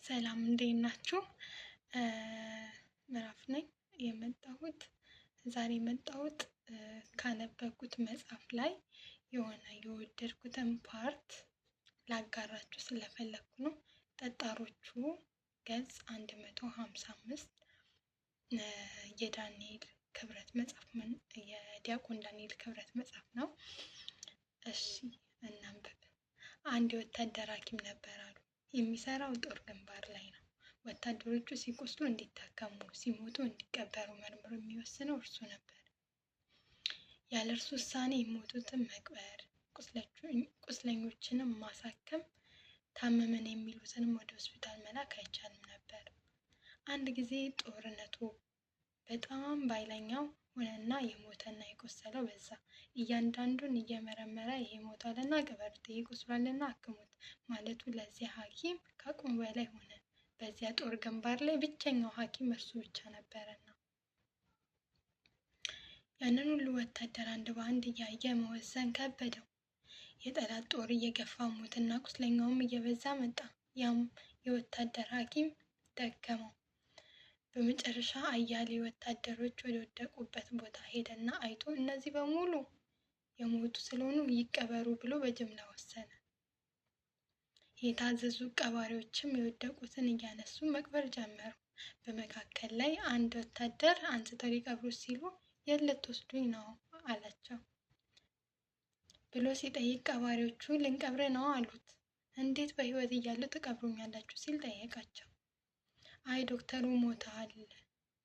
ሰላም እንዴት ናችሁ? ምዕራፍ ነኝ ዛሬ የመጣሁት ካነበብኩት መጽሐፍ ላይ የሆነ የወደድኩትን ፓርት ላጋራችሁ ስለፈለኩ ነው። ጠጣሮቹ ገጽ 155 የዳንኤል ክብረት መጽሐፍ የዲያቆን ዳንኤል ክብረት መጽሐፍ ነው። እሺ እናንብብ። አንድ የወታደር ሐኪም ነበር አሉ። የሚሰራው ጦር ግንባር ላይ ነው። ወታደሮቹ ሲቆስሉ እንዲታከሙ፣ ሲሞቱ እንዲቀበሩ መርምሮ የሚወስነው እርሱ ነበር። ያለ እርሱ ውሳኔ የሞቱትን መቅበር፣ ቁስለኞችንም ማሳከም፣ ታመመን የሚሉትንም ወደ ሆስፒታል መላክ አይቻልም ነበር። አንድ ጊዜ ጦርነቱ በጣም በኃይለኛው ሆነና የሞተና የቆሰለው በዛ። እያንዳንዱን እየመረመረ ይሄ ሞቷልና ቅበሩት፣ ይሄ ቆስሏልና አክሙት ማለቱ ለዚያ ሐኪም ከአቅሙ በላይ ሆነ። በዚያ ጦር ግንባር ላይ ብቸኛው ሐኪም እርሱ ብቻ ነበረና ያንን ሁሉ ወታደር አንድ በአንድ እያየ መወሰን ከበደው። የጠላት ጦር እየገፋ ሞትና ቁስለኛውም እየበዛ መጣ። ያም የወታደር ሐኪም ደከመው። በመጨረሻ አያሌ ወታደሮች ወደ ወደቁበት ቦታ ሄደና አይቶ እነዚህ በሙሉ የሞቱ ስለሆኑ ይቀበሩ ብሎ በጅምላ ወሰነ። የታዘዙ ቀባሪዎችም የወደቁትን እያነሱ መቅበር ጀመሩ። በመካከል ላይ አንድ ወታደር አንስተው ሊቀብሩት ሲሉ የት ልትወስዱኝ ነው አላቸው ብሎ ሲጠይቅ ቀባሪዎቹ ልንቀብር ነው አሉት። እንዴት በሕይወት እያሉ ትቀብሩኛላችሁ ሲል ጠየቃቸው። አይ ዶክተሩ ሞተዋል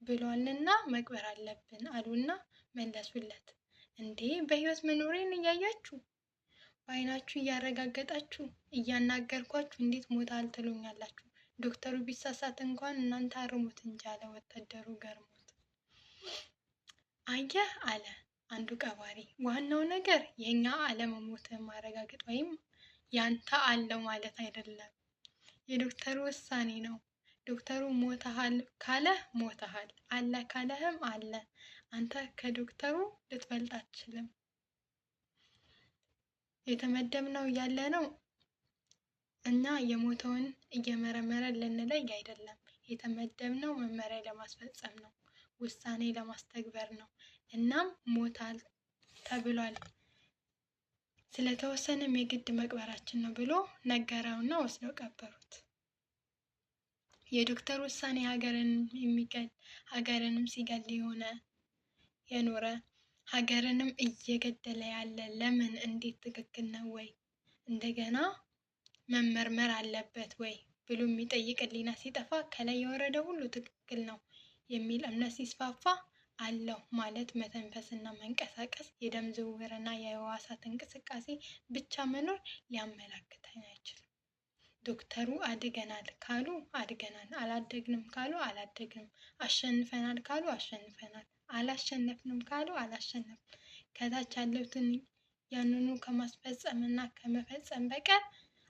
ብሏልና መቅበር አለብን አሉና መለሱለት። እንዴ በሕይወት መኖሬን እያያችሁ በዓይናችሁ እያረጋገጣችሁ እያናገርኳችሁ እንዴት ሞተዋል ትሉኛላችሁ? ዶክተሩ ቢሳሳት እንኳን እናንተ አርሙት እንጂ አለ ወታደሩ ገርሞት። አየህ አለ አንዱ ቀባሪ፣ ዋናው ነገር የኛ አለመሞት ማረጋገጥ ወይም ያንተ አለው ማለት አይደለም፣ የዶክተሩ ውሳኔ ነው። ዶክተሩ ሞተሃል ካለህ ሞተሃል፣ አለ ካለህም አለ። አንተ ከዶክተሩ ልትበልጥ አትችልም። የተመደብነው ያለነው እኛ የሞተውን እየመረመረን ልንለይ አይደለም። የተመደብነው መመሪያ ለማስፈጸም ነው፣ ውሳኔ ለማስተግበር ነው። እናም ሞታል ተብሏል ስለተወሰነም የግድ መቅበራችን ነው ብሎ ነገረውና ወስደው ቀበሩት። የዶክተር ውሳኔ ሀገርንም ሲገል የኖረ ሀገርንም እየገደለ ያለ ለምን እንዴት ትክክል ነው ወይ እንደገና መመርመር አለበት ወይ ብሎ የሚጠይቅ ሕሊና ሲጠፋ ከላይ የወረደ ሁሉ ትክክል ነው የሚል እምነት ሲስፋፋ አለው ማለት መተንፈስና መንቀሳቀስ፣ የደም ዝውውርና የሕዋሳት እንቅስቃሴ ብቻ መኖር ሊያመላክተን አይችልም። ዶክተሩ አድገናል ካሉ አድገናል፣ አላደግንም ካሉ አላደግንም፣ አሸንፈናል ካሉ አሸንፈናል፣ አላሸነፍንም ካሉ አላሸነፍንም። ከታች ያሉትን ያንኑ ከማስፈጸም እና ከመፈጸም በቀር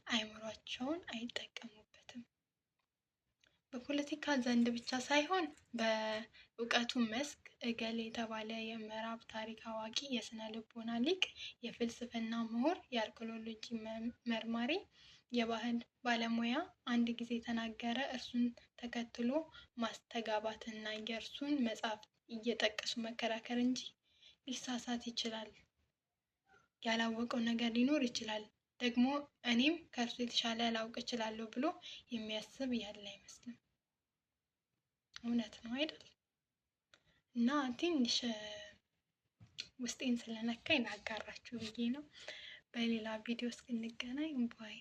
አእምሯቸውን አይጠቀሙበትም። በፖለቲካ ዘንድ ብቻ ሳይሆን በእውቀቱ መስክ እገሌ የተባለ የምዕራብ ታሪክ አዋቂ፣ የስነ ልቦና ሊቅ፣ የፍልስፍና ምሁር፣ የአርኪኦሎጂ መርማሪ፣ የባህል ባለሙያ አንድ ጊዜ ተናገረ እርሱን ተከትሎ ማስተጋባትና የእርሱን መጽሐፍ እየጠቀሱ መከራከር እንጂ ሊሳሳት ይችላል። ያላወቀው ነገር ሊኖር ይችላል። ደግሞ እኔም ከእርሱ የተሻለ ላውቅ እችላለሁ ብሎ የሚያስብ ያለ አይመስልም። እውነት ነው አይደል? እና ትንሽ ውስጤን ስለነካኝ ላጋራችሁ ብዬ ነው። በሌላ ቪዲዮ እስክንገናኝ ባይ